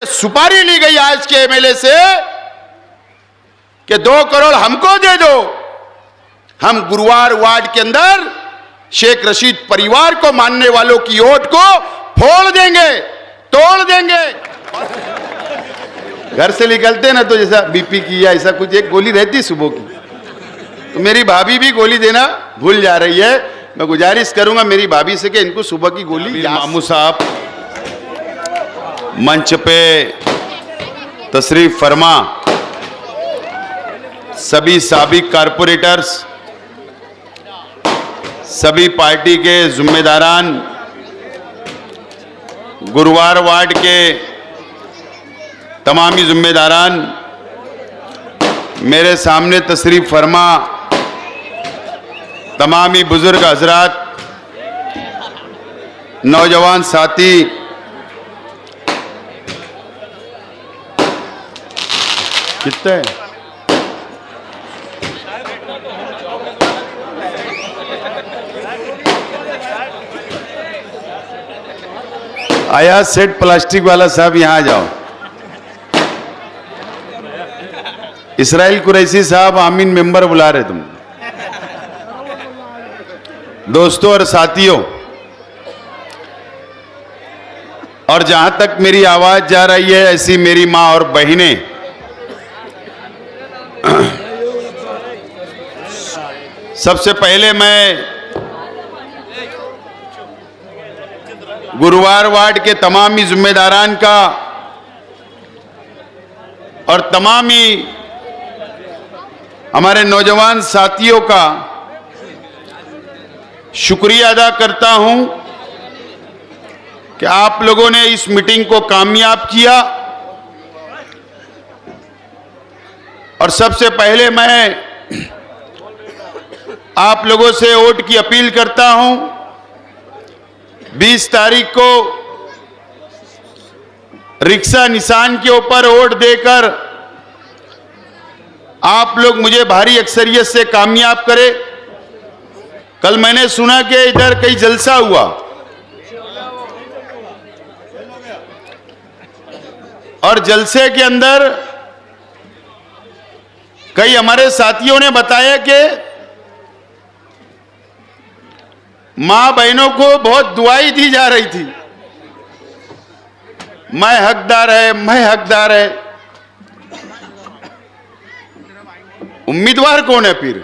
सुपारी ली गई आज के एमएलए से कि 2 करोड़ हमको दे दो, हम गुरुवार वार्ड के अंदर शेख रशीद परिवार को मानने वालों की वोट को फोड़ देंगे, तोड़ देंगे। घर से निकलते ना तो जैसा बीपी की या ऐसा कुछ एक गोली रहती सुबह की, तो मेरी भाभी भी गोली देना भूल जा रही है। मैं गुजारिश करूंगा मेरी भाभी से कि इनको सुबह की गोली। मामू साहब मंच पे तशरीफ फरमा। सभी साबिक कारपोरेटर्स, सभी पार्टी के जिम्मेदारान, गुरुवार वार्ड के तमामी जिम्मेदारान, मेरे सामने तशरीफ फरमा तमामी बुजुर्ग हजरात, नौजवान साथी, कितने आया सेट प्लास्टिक वाला साहब यहां आ जाओ। इसराइल कुरैशी साहब आमीन मेंबर बुला रहे तुम। दोस्तों और साथियों, और जहां तक मेरी आवाज जा रही है ऐसी मेरी मां और बहनें, सबसे पहले मैं गुरुवार वार्ड के तमामी जिम्मेदारान का और तमामी हमारे नौजवान साथियों का शुक्रिया अदा करता हूं कि आप लोगों ने इस मीटिंग को कामयाब किया। और सबसे पहले मैं आप लोगों से वोट की अपील करता हूं। 20 तारीख को रिक्शा निशान के ऊपर वोट देकर आप लोग मुझे भारी अक्सरियत से कामयाब करें। कल मैंने सुना कि इधर कई जलसा हुआ, और जलसे के अंदर कई हमारे साथियों ने बताया कि मां बहनों को बहुत दुआई दी जा रही थी, मैं हकदार है, मैं हकदार है। उम्मीदवार कौन है फिर?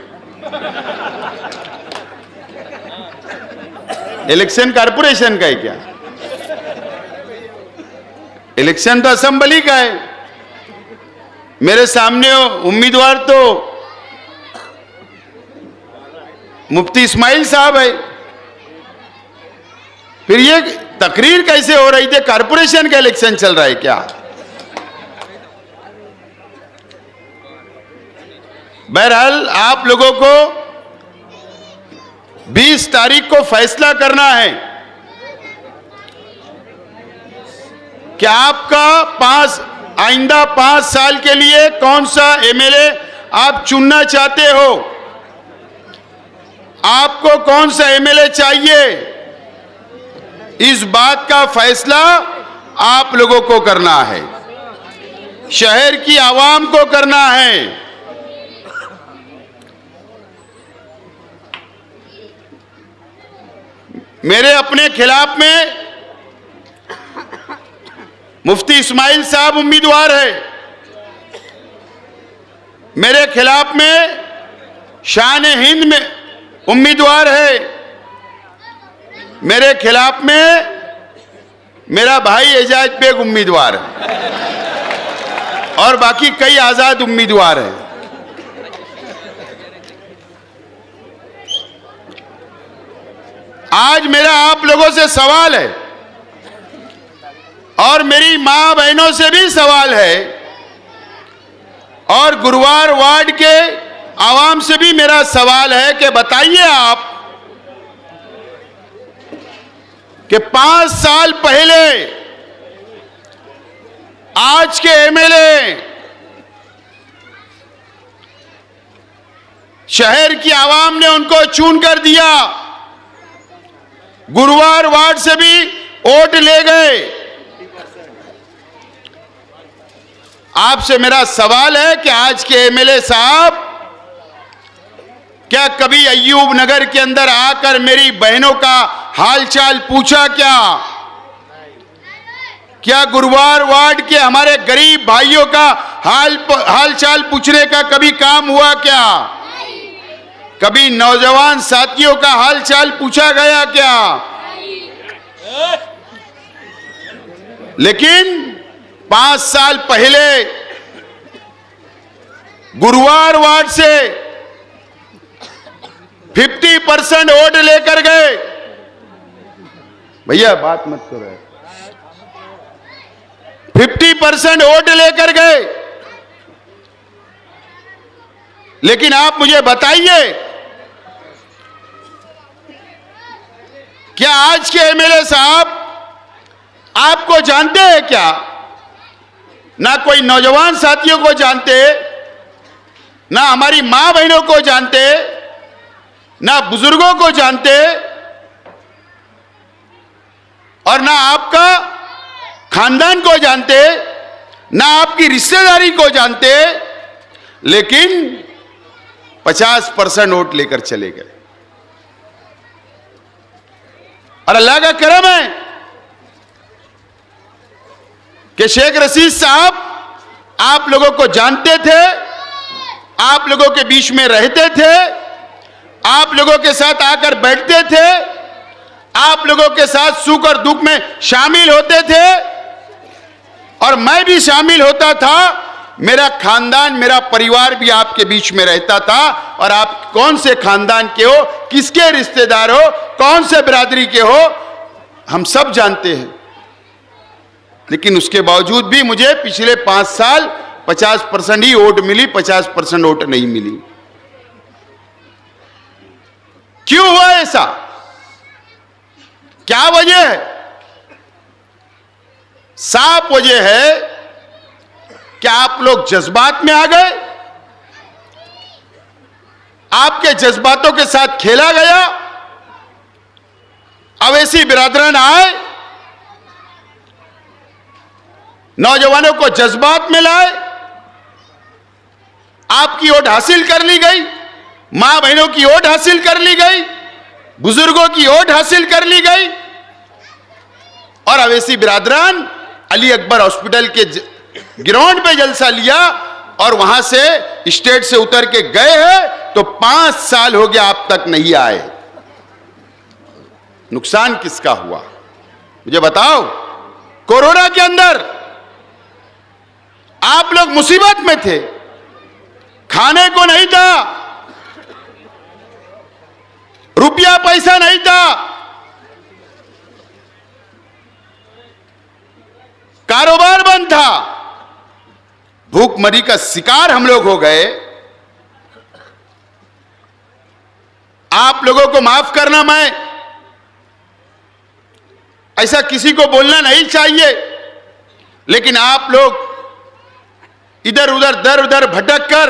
इलेक्शन कारपोरेशन का है क्या? इलेक्शन तो असेंबली का है। मेरे सामने उम्मीदवार तो मुफ्ती इस्माइल साहब है। फिर ये तकरीर कैसे हो रही थी? कारपोरेशन का इलेक्शन चल रहा है क्या? बहरहाल आप लोगों को 20 तारीख को फैसला करना है कि आपका आइंदा 5 साल के लिए कौन सा एमएलए आप चुनना चाहते हो, आपको कौन सा एमएलए चाहिए। इस बात का फैसला आप लोगों को करना है, शहर की आवाम को करना है। मेरे अपने खिलाफ में मुफ्ती इस्माइल साहब उम्मीदवार है, मेरे खिलाफ में शान हिंद में उम्मीदवार है, मेरे खिलाफ में मेरा भाई एजाज बेग उम्मीदवार है, और बाकी कई आजाद उम्मीदवार हैं। आज मेरा आप लोगों से सवाल है, और मेरी मां बहनों से भी सवाल है, और गुरुवार वार्ड के आवाम से भी मेरा सवाल है कि बताइए आप कि 5 साल पहले आज के एमएलए शहर की आवाम ने उनको चुन कर दिया, गुरुवार वार्ड से भी वोट ले गए, आपसे मेरा सवाल है कि आज के एमएलए साहब, क्या कभी अय्यूब नगर के अंदर आकर मेरी बहनों का हालचाल पूछा क्या? क्या गुरुवार वार्ड के हमारे गरीब भाइयों का हालचाल पूछने का कभी काम हुआ क्या? कभी नौजवान साथियों का हालचाल पूछा गया क्या? लेकिन 5 साल पहले गुरुवार वार्ड से 50% वोट लेकर गए। भैया बात मत करो। 50% वोट लेकर गए। लेकिन आप मुझे बताइए, क्या आज के एमएलए साहब आपको जानते हैं क्या? ना कोई नौजवान साथियों को जानते, ना हमारी मां बहनों को जानते, ना बुजुर्गों को जानते, और ना आपका खानदान को जानते, ना आपकी रिश्तेदारी को जानते, लेकिन 50% वोट लेकर चले गए। और अल्लाह का करम है कि शेख रशीद साहब आप लोगों को जानते थे, आप लोगों के बीच में रहते थे, आप लोगों के साथ आकर बैठते थे, आप लोगों के साथ सुख और दुख में शामिल होते थे, और मैं भी शामिल होता था। मेरा खानदान, मेरा परिवार भी आपके बीच में रहता था। और आप कौन से खानदान के हो, किसके रिश्तेदार हो, कौन से बिरादरी के हो, हम सब जानते हैं। लेकिन उसके बावजूद भी मुझे पिछले 5 साल 50% ही वोट मिली, 50% वोट नहीं मिली। क्यों हुआ ऐसा? क्या वजह है? साफ वजह है कि आप लोग जज्बात में आ गए, आपके जज्बातों के साथ खेला गया, अवैसी बिरादरान आए, नौजवानों को जज्बात में लाए, आपकी वोट हासिल कर ली गई, मां बहनों की वोट हासिल कर ली गई, बुजुर्गों की वोट हासिल कर ली गई, और अवैसी बिरादरान अली अकबर हॉस्पिटल के ग्राउंड पे जलसा लिया और वहां से स्टेज से उतर के गए हैं। तो 5 साल हो गया, आप तक नहीं आए। नुकसान किसका हुआ मुझे बताओ? कोरोना के अंदर आप लोग मुसीबत में थे, खाने को नहीं था, रुपया पैसा नहीं था, कारोबार बंद था, भूखमरी का शिकार हम लोग हो गए। आप लोगों को माफ करना, मैं ऐसा किसी को बोलना नहीं चाहिए, लेकिन आप लोग इधर उधर दर उधर भटक कर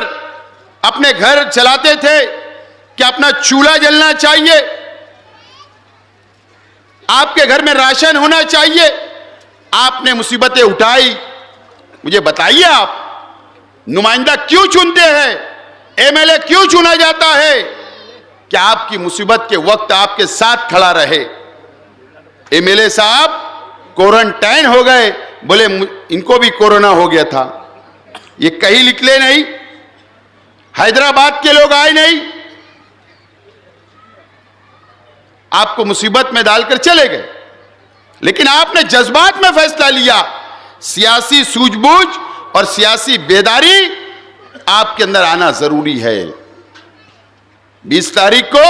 अपने घर चलाते थे कि अपना चूल्हा जलना चाहिए, आपके घर में राशन होना चाहिए। आपने मुसीबतें उठाई। मुझे बताइए, आप नुमाइंदा क्यों चुनते हैं? एमएलए क्यों चुना जाता है? कि आपकी मुसीबत के वक्त आपके साथ खड़ा रहे। एमएलए साहब क्वारंटाइन हो गए, बोले इनको भी कोरोना हो गया था। ये कहीं निकले नहीं, हैदराबाद के लोग आए नहीं, आपको मुसीबत में डालकर चले गए। लेकिन आपने जज्बात में फैसला लिया। सियासी सूझबूझ और सियासी बेदारी आपके अंदर आना जरूरी है। 20 तारीख को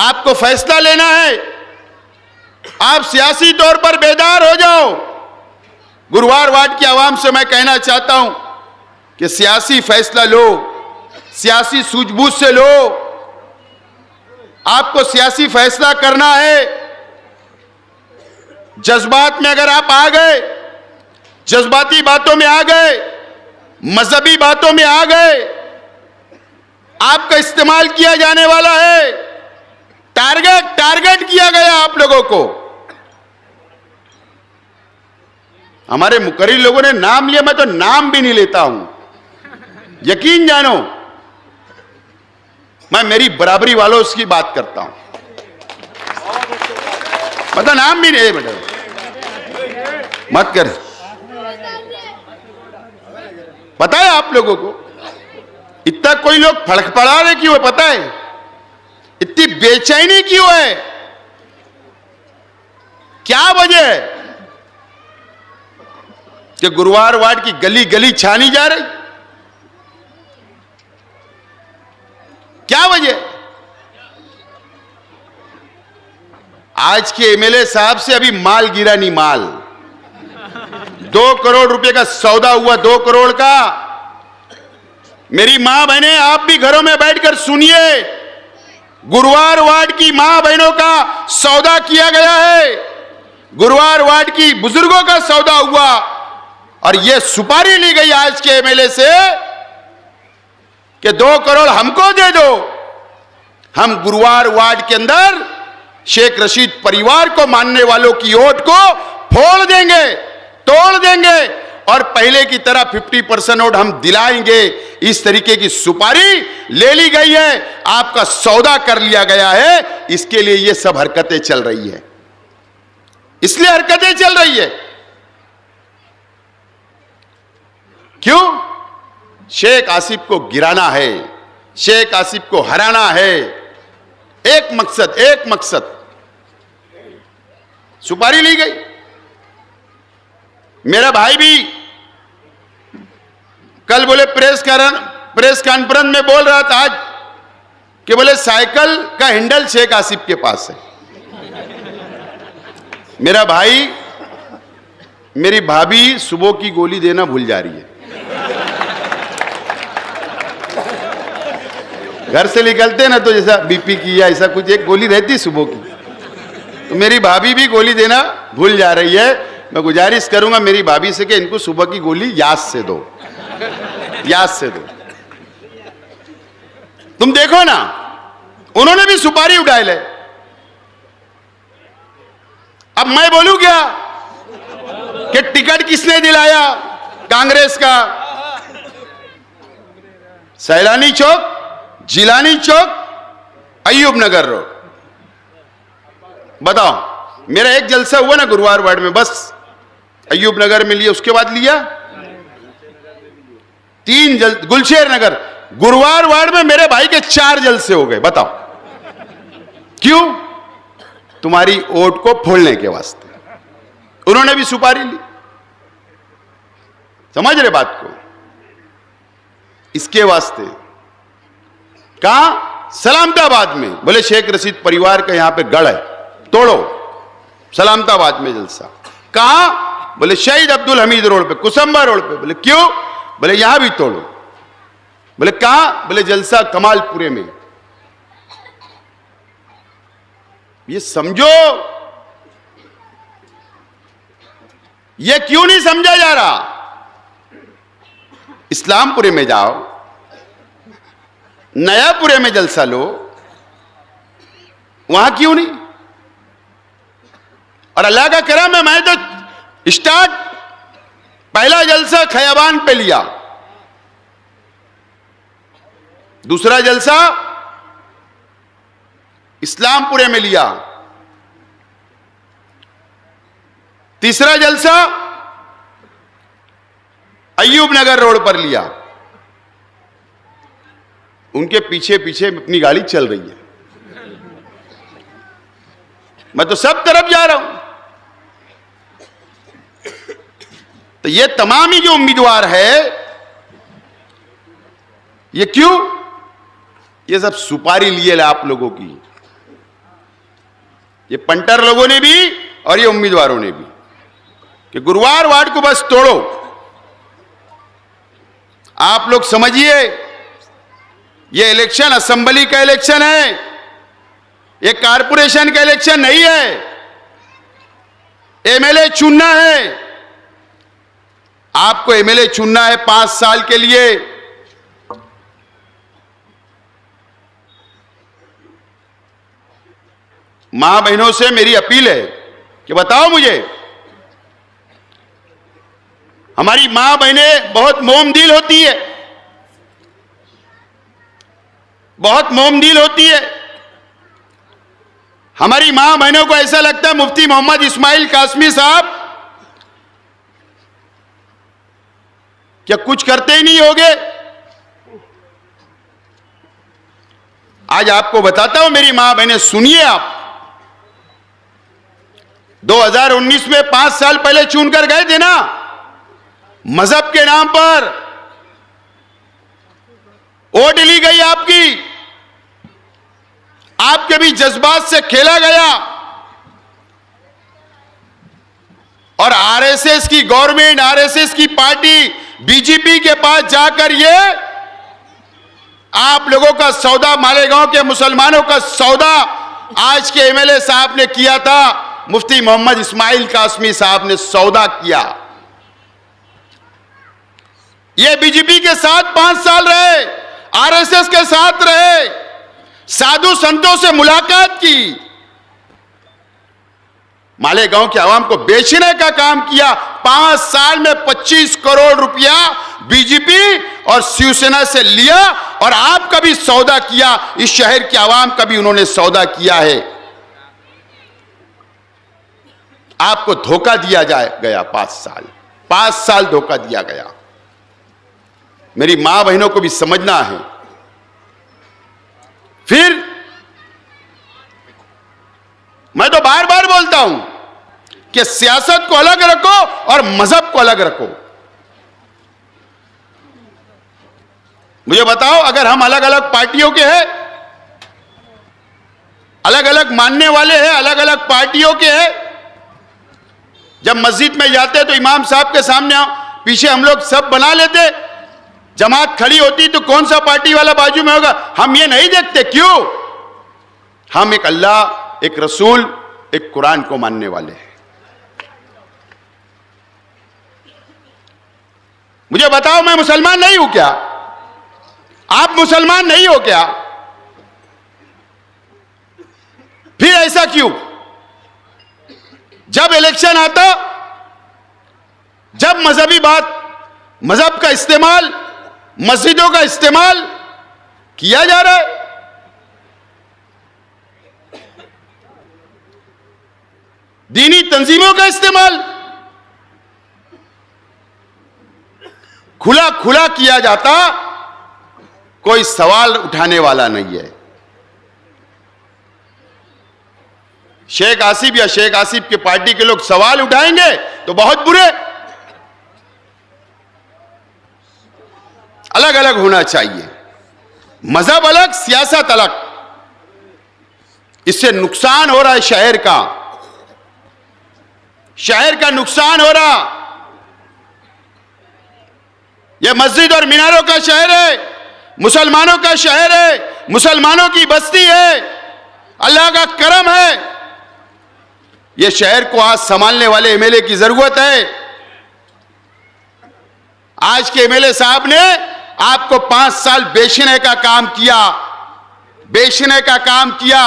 आपको फैसला लेना है। आप सियासी तौर पर बेदार हो जाओ। गुरुवार वार्ड की आवाम से मैं कहना चाहता हूं कि सियासी फैसला लो, सियासी सूझबूझ से लो। आपको सियासी फैसला करना है। जज्बात में अगर आप आ गए, जज्बाती बातों में आ गए, मजहबी बातों में आ गए, आपका इस्तेमाल किया जाने वाला है। टारगेट किया गया आप लोगों को। हमारे मुकर्रिर लोगों ने नाम लिया, मैं तो नाम भी नहीं लेता हूं। यकीन जानो, मैं मेरी बराबरी वालों की बात करता हूं, मतलब नाम भी नहीं बेटा, मत कर। पता है आप लोगों को इतना कोई लोग फड़फड़ा रहे क्यों है? पता है इतनी बेचैनी क्यों है? क्या वजह है कि गुरुवार वार्ड की गली गली छानी जा रही? क्या वजह? आज के एमएलए साहब से अभी माल गिरा नहीं, माल 2 करोड़ रुपए का सौदा हुआ, 2 करोड़ का। मेरी मां बहनें, आप भी घरों में बैठकर सुनिए, गुरुवार वार्ड की मां बहनों का सौदा किया गया है, गुरुवार वार्ड की बुजुर्गों का सौदा हुआ, और यह सुपारी ली गई आज के एमएलए से कि 2 करोड़ हमको दे दो, हम गुरुवार वार्ड के अंदर शेख रशीद परिवार को मानने वालों की वोट को फोड़ देंगे, तोड़ देंगे, और पहले की तरह 50% वोट हम दिलाएंगे। इस तरीके की सुपारी ले ली गई है, आपका सौदा कर लिया गया है। इसके लिए ये सब हरकतें चल रही है, इसलिए हरकतें चल रही है। क्यों? शेख आसिफ को गिराना है, शेख आसिफ को हराना है। एक मकसद, एक मकसद। सुपारी ली गई। मेरा भाई भी कल बोले प्रेस कॉन्फ्रेंस में बोल रहा था आज कि बोले साइकिल का हैंडल शेख आसिफ के पास है। मेरा भाई, मेरी भाभी सुबह की गोली देना भूल जा रही है। घर से निकलते ना तो जैसा बीपी की या ऐसा कुछ एक गोली रहती सुबह की, तो मेरी भाभी भी गोली देना भूल जा रही है। मैं गुजारिश करूंगा मेरी भाभी से कि इनको सुबह की गोली याद से दो, याद से दो। तुम देखो ना, उन्होंने भी सुपारी उठाई ले। अब मैं बोलूं क्या कि टिकट किसने दिलाया? कांग्रेस का। सैलानी चौक, जिलानी चौक, अय्यूब नगर रोड। बताओ, मेरा एक जलसा हुआ ना गुरुवार वार्ड में, बस अय्यूब नगर में लिया, उसके बाद लिया 3 गुलशेर नगर। गुरुवार वार्ड में मेरे भाई के 4 जलसे हो गए। बताओ क्यों? तुम्हारी वोट को फोड़ने के वास्ते उन्होंने भी सुपारी ली। समझ रहे बात को? इसके वास्ते कहा सलामताबाद में बोले शेख रशीद परिवार का यहां पे गढ़ है, तोड़ो। सलामताबाद में जलसा। कहा? बोले शहीद अब्दुल हमीद रोड पे, कुसुम्बा रोड पे। बोले क्यों? बोले यहां भी तोड़ो। बोले कहा? बोले जलसा कमालपुरे में। ये समझो, ये क्यों नहीं समझा जा रहा? इस्लामपुरे में जाओ, नयापुरे में जलसा लो, वहां क्यों नहीं? और अल्लाह का करम है, मैं तो स्टार्ट पहला जलसा खयाबान पे लिया, दूसरा जलसा इस्लामपुरे में लिया, तीसरा जलसा अय्यूब नगर रोड पर लिया। उनके पीछे पीछे अपनी गाड़ी चल रही है, मैं तो सब तरफ जा रहा हूं। तो ये तमाम ही जो उम्मीदवार है, ये क्यों? ये सब सुपारी लिए आप लोगों की, ये पंटर लोगों ने भी और ये उम्मीदवारों ने भी, कि गुरुवार वार्ड को बस तोड़ो। आप लोग समझिए, ये इलेक्शन असेंबली का इलेक्शन है, ये कारपोरेशन का इलेक्शन नहीं है। एमएलए चुनना है, आपको एमएलए चुनना है 5 साल के लिए। मां बहनों से मेरी अपील है कि बताओ मुझे, हमारी मां बहनें बहुत मोमदिल होती है, बहुत मोमदिल होती है। हमारी मां बहनों को ऐसा लगता है मुफ्ती मोहम्मद इस्माइल कासमी साहब क्या कुछ करते ही नहीं होगे। आज आपको बताता हूं मेरी मां बहनें, सुनिए आप, 2019 में 5 साल पहले चुनकर गए थे ना, मजहब के नाम पर वोट ली गई आपकी, आपके भी जज्बात से खेला गया और आरएसएस की गवर्नमेंट, आरएसएस की पार्टी बीजेपी के पास जाकर ये आप लोगों का सौदा, मालेगांव के मुसलमानों का सौदा आज के एमएलए साहब ने किया था, मुफ्ती मोहम्मद इस्माइल कासमी साहब ने सौदा किया। ये बीजेपी के साथ 5 साल रहे, आरएसएस के साथ रहे, साधु संतों से मुलाकात की, मालेगांव के आवाम को बेचने का काम किया। 5 साल में 25 करोड़ रुपया बीजेपी और शिवसेना से लिया और आपका भी सौदा किया, इस शहर के आवाम का भी उन्होंने सौदा किया है। आपको धोखा दिया गया, 5 साल धोखा दिया गया। मेरी मां बहनों को भी समझना है। फिर मैं तो बार बार बोलता हूं कि सियासत को अलग रखो और मजहब को अलग रखो। मुझे बताओ, अगर हम अलग अलग पार्टियों के हैं, अलग अलग मानने वाले हैं, अलग अलग पार्टियों के हैं, जब मस्जिद में जाते तो इमाम साहब के सामने पीछे हम लोग सब बना लेते, जमात खड़ी होती तो कौन सा पार्टी वाला बाजू में होगा, हम ये नहीं देखते। क्यों? हम एक अल्लाह, एक रसूल, एक कुरान को मानने वाले हैं। मुझे बताओ, मैं मुसलमान नहीं हूं क्या? आप मुसलमान नहीं हो क्या? फिर ऐसा क्यों? जब इलेक्शन आता, जब मजहबी बात, मजहब का इस्तेमाल, मस्जिदों का इस्तेमाल किया जा रहा है, दीनी तंजीमों का इस्तेमाल खुला खुला किया जाता, कोई सवाल उठाने वाला नहीं है। शेख आसिफ या शेख आसिफ की पार्टी के लोग सवाल उठाएंगे तो बहुत बुरे। अलग अलग होना चाहिए, मजहब अलग, सियासत अलग। इससे नुकसान हो रहा है शहर का, शहर का नुकसान हो रहा। यह मस्जिद और मीनारों का शहर है, मुसलमानों का शहर है, मुसलमानों की बस्ती है, अल्लाह का करम है। यह शहर को आज संभालने वाले एमएलए की जरूरत है। आज के एमएलए साहब ने आपको 5 साल बेचने का काम किया, बेचने का काम किया।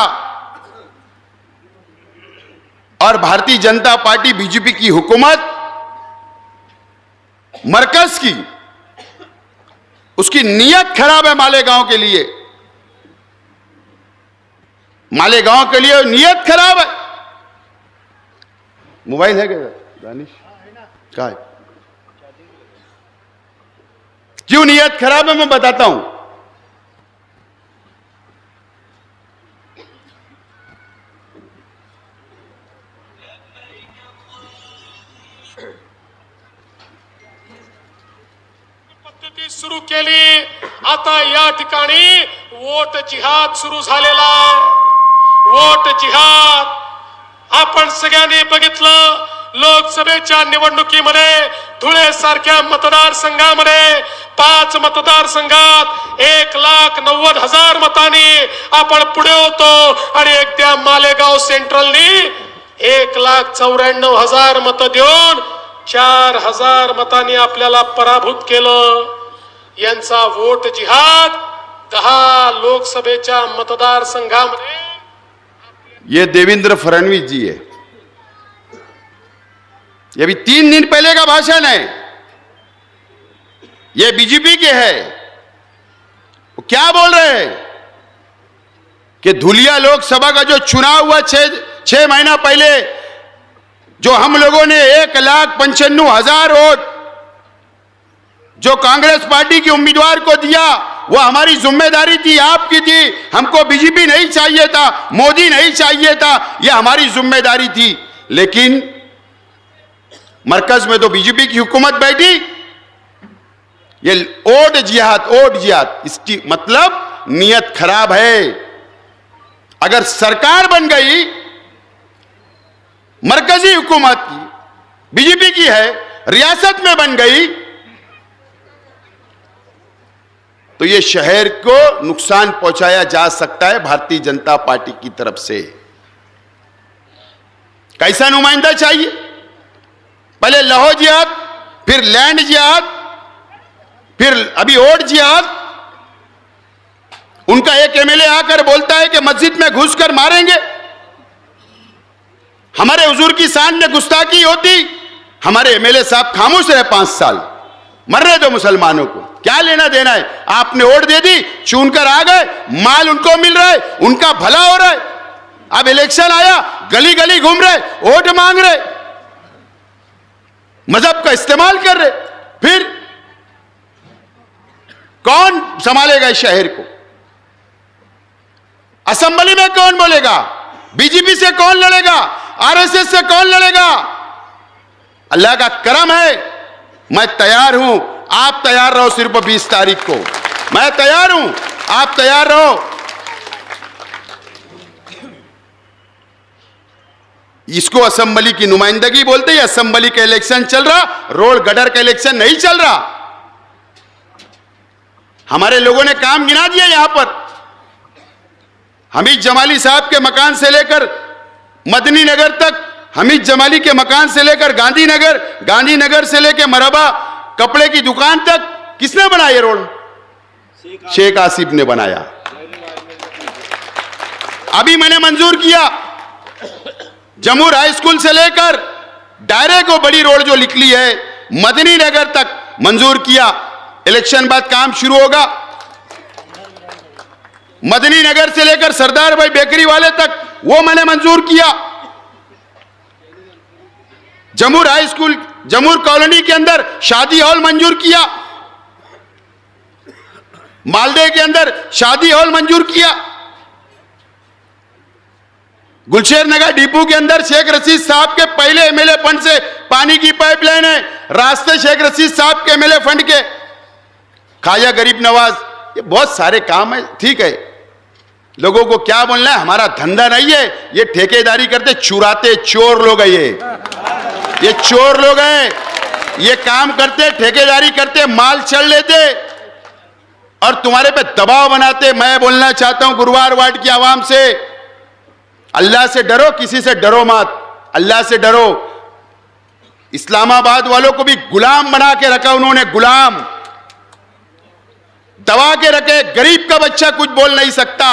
और भारतीय जनता पार्टी, बीजेपी की हुकूमत, मरकज की, उसकी नीयत खराब है मालेगांव के लिए। मालेगांव के लिए नीयत खराब है। मोबाइल है क्या दानिश? क्या है? क्यों नीयत खराब है मैं बताता हूं। पद्धती सुरू केली, आता या ठिकाणी वोट जिहाद सुरू झालेला आहे। वोट जिहाद आपण सगळ्यांनी बघितलं। लोकसभेच्या निवडणुकीमध्ये धुळे सारख्या मतदारसंघामध्ये 5 मतदारसंघात 1,90,000 मतांनी आपण पुढे होतो आणि एकट्या मालेगाव सेंट्रलनी 1,94,000 मतं देऊन 4,000 मतांनी आपल्याला पराभूत केलं। यांचा वोट जिहाद 10 लोकसभेच्या मतदारसंघामध्ये। ये देवेंद्र फडणवीस जी है, ये भी 3 दिन पहले का भाषण है। ये बीजेपी के है। वो क्या बोल रहे हैं कि धुलिया लोकसभा का जो चुनाव हुआ 6 महीना पहले, जो हम लोगों ने 1,95,000 वोट जो कांग्रेस पार्टी के उम्मीदवार को दिया, वो हमारी जिम्मेदारी थी, आपकी थी। हमको बीजेपी नहीं चाहिए था, मोदी नहीं चाहिए था, यह हमारी जिम्मेदारी थी। लेकिन मरकज में तो बीजेपी की हुकूमत बैठी। ये वोट जिहाद, इसकी मतलब नियत खराब है। अगर सरकार बन गई मरकजी हुकूमत की, बीजेपी की है, रियासत में बन गई, तो ये शहर को नुकसान पहुंचाया जा सकता है भारतीय जनता पार्टी की तरफ से। कैसा नुमाइंदा चाहिए? पहले लहो जिहाद, फिर लैंड जिहाद, फिर अभी वोट जिहाद। उनका एक एमएलए आकर बोलता है कि मस्जिद में घुसकर मारेंगे। हमारे हुजूर की शान में गुस्ताखी होती, हमारे एमएलए साहब खामोश रहे 5 साल। मरने दो मुसलमानों को, क्या लेना देना है? आपने वोट दे दी, चुनकर आ गए, माल उनको मिल रहा है, उनका भला हो रहा है। अब इलेक्शन आया, गली गली घूम रहे, वोट मांग रहे, मजहब का इस्तेमाल कर रहे। फिर कौन संभालेगा इस शहर को? असेंबली में कौन बोलेगा? बीजेपी से कौन लड़ेगा? आरएसएस से कौन लड़ेगा? अल्लाह का करम है, मैं तैयार हूं। आप तैयार रहो। सिर्फ 20 तारीख को मैं तैयार हूं, आप तैयार रहो। इसको असेंबली की नुमाइंदगी बोलते हैं। असेंबली का इलेक्शन चल रहा, रोड गटर का इलेक्शन नहीं चल रहा। हमारे लोगों ने काम गिना दिया। यहां पर हमीद जमाली साहब के मकान से लेकर मदनी नगर तक, हमीद जमाली के मकान से लेकर गांधीनगर, गांधीनगर से लेकर मरहबा कपड़े की दुकान तक किसने बनाया ये रोड? शेख आसिफ ने बनाया। अभी मैंने मंजूर किया जमूर हाई स्कूल से लेकर डायरे को बड़ी रोड जो निकली है मदनी नगर तक मंजूर किया। इलेक्शन बाद काम शुरू होगा। मदनी नगर से लेकर सरदार भाई बेकरी वाले तक वो मैंने मंजूर किया। जमूर हाई स्कूल, जमूर कॉलोनी के अंदर शादी हॉल मंजूर किया। मालदे के अंदर शादी हॉल मंजूर किया। गुलशेर नगर डिपो के अंदर शेख रशीद साहब के पहले एमएलए फंड से पानी की पाइपलाइन है। रास्ते शेख रशीद साहब के एमएलए फंड के। खाजा गरीब नवाज, ये बहुत सारे काम है। ठीक है, लोगों को क्या बोलना है? हमारा धंधा नहीं है, ये ठेकेदारी करते, चुराते चोर लोग है। ये चोर लोग हैं, ये काम करते, ठेकेदारी करते, माल चल लेते और तुम्हारे पे दबाव बनाते। मैं बोलना चाहता हूं गुरुवार वार्ड की आवाम से, अल्लाह से डरो, किसी से डरो मत। अल्लाह से डरो। इस्लामाबाद वालों को भी गुलाम बना के रखा उन्होंने, गुलाम दबा के रखे। गरीब का बच्चा कुछ बोल नहीं सकता।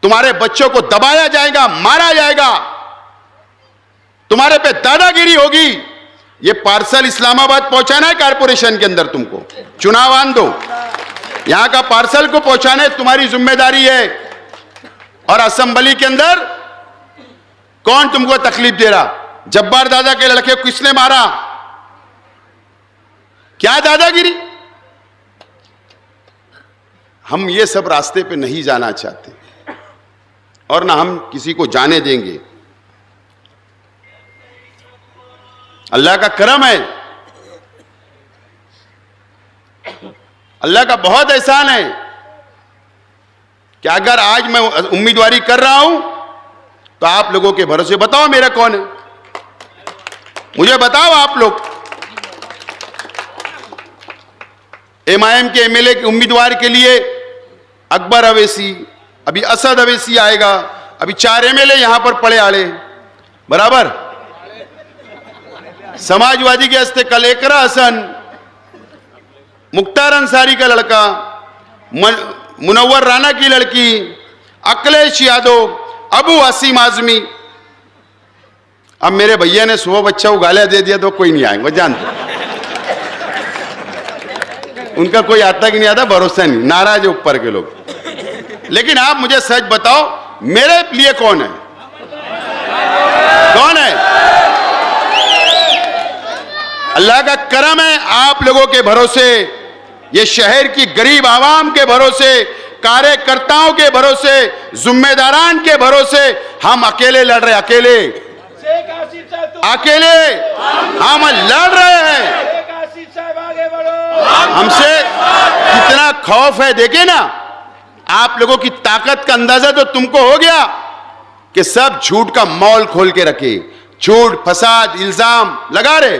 तुम्हारे बच्चों को दबाया जाएगा, मारा जाएगा, तुम्हारे पे दादागिरी होगी। ये पार्सल इस्लामाबाद पहुंचाना है कारपोरेशन के अंदर, तुमको चुनाव आन दो, यहां का पार्सल को पहुंचाना तुम्हारी जिम्मेदारी है। और असेंबली के अंदर कौन तुमको तकलीफ दे रहा? जब्बार दादा के लड़के को किसने मारा? क्या दादागिरी? हम ये सब रास्ते पे नहीं जाना चाहते और ना हम किसी को जाने देंगे। अल्लाह का करम है, अल्लाह का बहुत एहसान है कि अगर आज मैं उम्मीदवारी कर रहा हूं तो आप लोगों के भरोसे। बताओ मेरा कौन है, मुझे बताओ आप लोग। एमआईएम के एमएलए के उम्मीदवार के लिए अकबर अवैसी, अभी असद अवैसी आएगा, अभी 4 एमएलए यहां पर पड़े आड़े बराबर। समाजवादी के हस्ते कल एकरा हसन, मुख्तार अंसारी का लड़का, मुनव्वर राना की लड़की, अखिलेश यादव, अबू वसीम आजमी। अब मेरे भैया ने सुबह बच्चा को गालियां दे दिया तो कोई नहीं आएंगे, जानते। उनका कोई आता कि नहीं आता भरोसा नहीं, नाराज है ऊपर के लोग। लेकिन आप मुझे सच बताओ, मेरे लिए कौन है? कौन है? अल्लाह का करम है, आप लोगों के भरोसे, ये शहर की गरीब आवाम के भरोसे, कार्यकर्ताओं के भरोसे, जिम्मेदारान के भरोसे हम अकेले लड़ रहे, अकेले अकेले हम लड़ रहे हैं। हमसे कितना खौफ है देखे ना। आप लोगों की ताकत का अंदाजा तो तुमको हो गया कि सब झूठ का मॉल खोल के रखे, झूठ फसाद इल्जाम लगा रहे।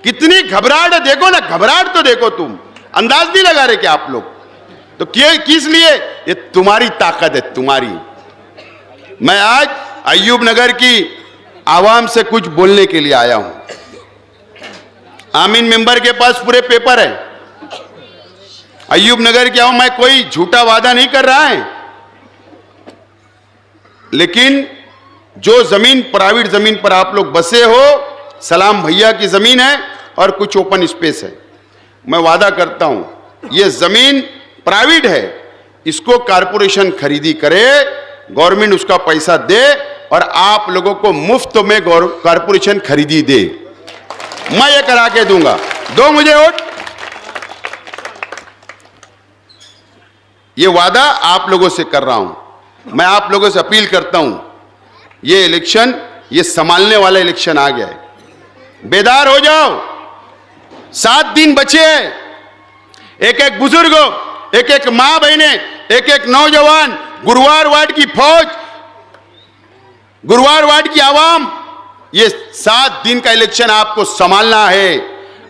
कितनी घबराहट है देखो ना, घबराहट तो देखो, तुम अंदाज नहीं लगा रहे कि आप लोग तो किस लिए? ये तुम्हारी ताकत है, तुम्हारी। मैं आज अय्यूब नगर की आवाम से कुछ बोलने के लिए आया हूं। आमीन मेंबर के पास पूरे पेपर है। अय्यूब नगर की आवाम, मैं कोई झूठा वादा नहीं कर रहा है, लेकिन जो जमीन प्राइवेट जमीन पर आप लोग बसे हो, सलाम भैया की जमीन है और कुछ ओपन स्पेस है। मैं वादा करता हूं ये जमीन प्राइवेट है, इसको कारपोरेशन खरीदी करे, गवर्नमेंट उसका पैसा दे और आप लोगों को मुफ्त में कारपोरेशन खरीदी दे। मैं ये करा के दूंगा, दो मुझे वोट। ये वादा आप लोगों से कर रहा हूं। मैं आप लोगों से अपील करता हूं, ये इलेक्शन, ये संभालने वाला इलेक्शन आ गया है, बेदार हो जाओ। 7 दिन बचे हैं। एक एक बुजुर्ग, एक एक मां बहने, एक एक नौजवान, गुरुवार वार्ड की फौज, गुरुवार वार्ड की आवाम, ये 7 दिन का इलेक्शन आपको संभालना है।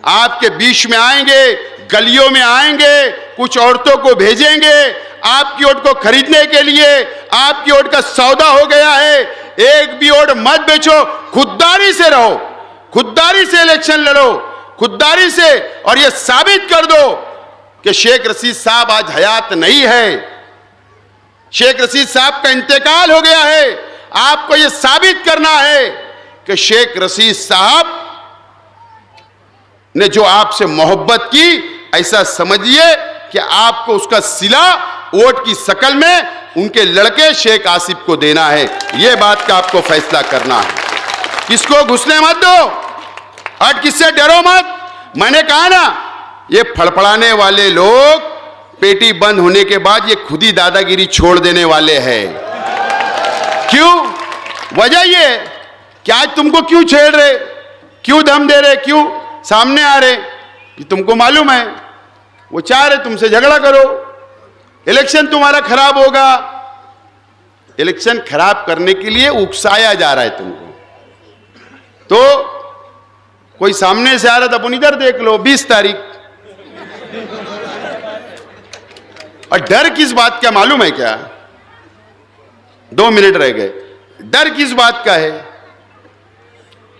आपके बीच में आएंगे, गलियों में आएंगे, कुछ औरतों को भेजेंगे आपकी वोट को खरीदने के लिए। आपकी वोट का सौदा हो गया है, एक भी वोट मत बेचो, खुददारी से रहो, खुददारी से इलेक्शन लड़ो, खुददारी से, और यह साबित कर दो कि शेख रशीद साहब आज हयात नहीं है, शेख रशीद साहब का इंतकाल हो गया है। आपको यह साबित करना है कि शेख रशीद साहब ने जो आपसे मोहब्बत की, ऐसा समझिए कि आपको उसका सिला वोट की शक्ल में उनके लड़के शेख आसिफ को देना है। यह बात का आपको फैसला करना है। किसको घुसने मत दो और किससे डरो मत। मैंने कहा ना, ये फड़फड़ाने वाले लोग पेटी बंद होने के बाद ये खुद ही दादागिरी छोड़ देने वाले हैं। क्यों? वजह ये कि आज तुमको क्यों छेड़ रहे, क्यों दम दे रहे, क्यों सामने आ रहे, कि तुमको मालूम है वो चाह रहे तुमसे झगड़ा करो, इलेक्शन तुम्हारा खराब होगा। इलेक्शन खराब करने के लिए उकसाया जा रहा है तुमको। तो कोई सामने से आ रहा था, अपन इधर देख लो 20 तारीख। और डर किस बात का मालूम है क्या? 2 मिनट रह गए। डर किस बात का है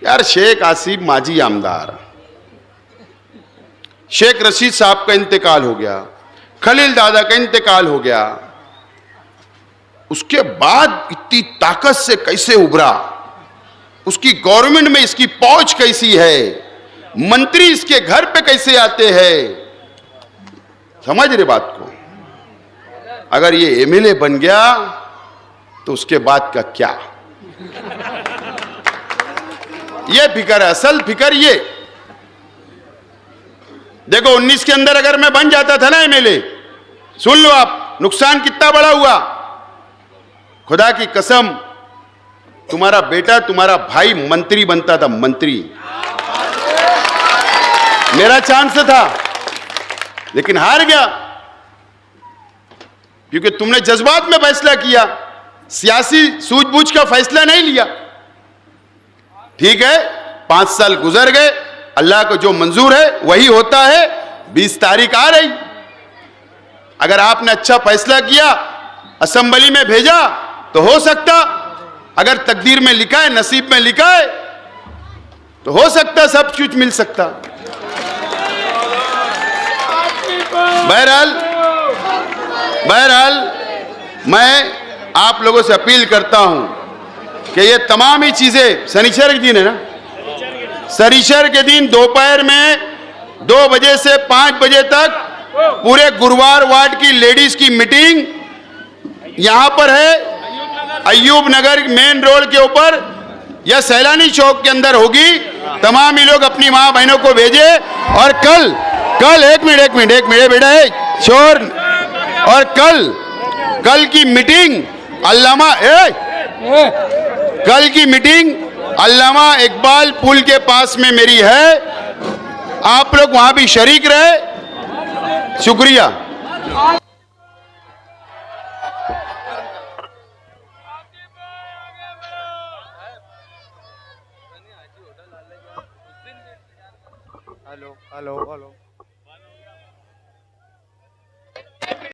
यार? शेख आसिफ माजी आमदार, शेख रशीद साहब का इंतकाल हो गया, खलील दादा का इंतकाल हो गया, उसके बाद इतनी ताकत से कैसे उभरा, उसकी गवर्नमेंट में इसकी पहुंच कैसी है, मंत्री इसके घर पे कैसे आते हैं, समझ रहे बात को? अगर ये एमएलए बन गया तो उसके बाद का क्या? ये फिकर है, असल फिकर ये देखो। 19 के अंदर अगर मैं बन जाता था ना एमएलए, सुन लो आप नुकसान कितना बड़ा हुआ। खुदा की कसम, तुम्हारा बेटा, तुम्हारा भाई मंत्री बनता था, मंत्री। मेरा चांस था लेकिन हार गया, क्योंकि तुमने जज्बात में फैसला किया, सियासी सूझबूझ का फैसला नहीं लिया। ठीक है, 5 साल गुजर गए, अल्लाह को जो मंजूर है वही होता है। 20 तारीख आ रही, अगर आपने अच्छा फैसला किया, असेंबली में भेजा, तो हो सकता, अगर तकदीर में लिखा है, नसीब में लिखा है, तो हो सकता सब कुछ मिल सकता। बहरहाल मैं आप लोगों से अपील करता हूं कि ये तमाम ही चीजें, शनिचर के दिन है ना, शनिचर के दिन दोपहर में 2 बजे से 5 बजे तक पूरे गुरुवार वार्ड की लेडीज की मीटिंग यहां पर है, अयूब नगर मेन रोड के ऊपर या सैलानी चौक के अंदर होगी। तमाम ही लोग अपनी मां बहनों को भेजे। और कल एक मिनट बेटा है शोर। और कल की मीटिंग कल की मीटिंग अल्लामा इकबाल पुल के पास में मेरी है, आप लोग वहां भी शरीक रहे। शुक्रिया। Hello hello hello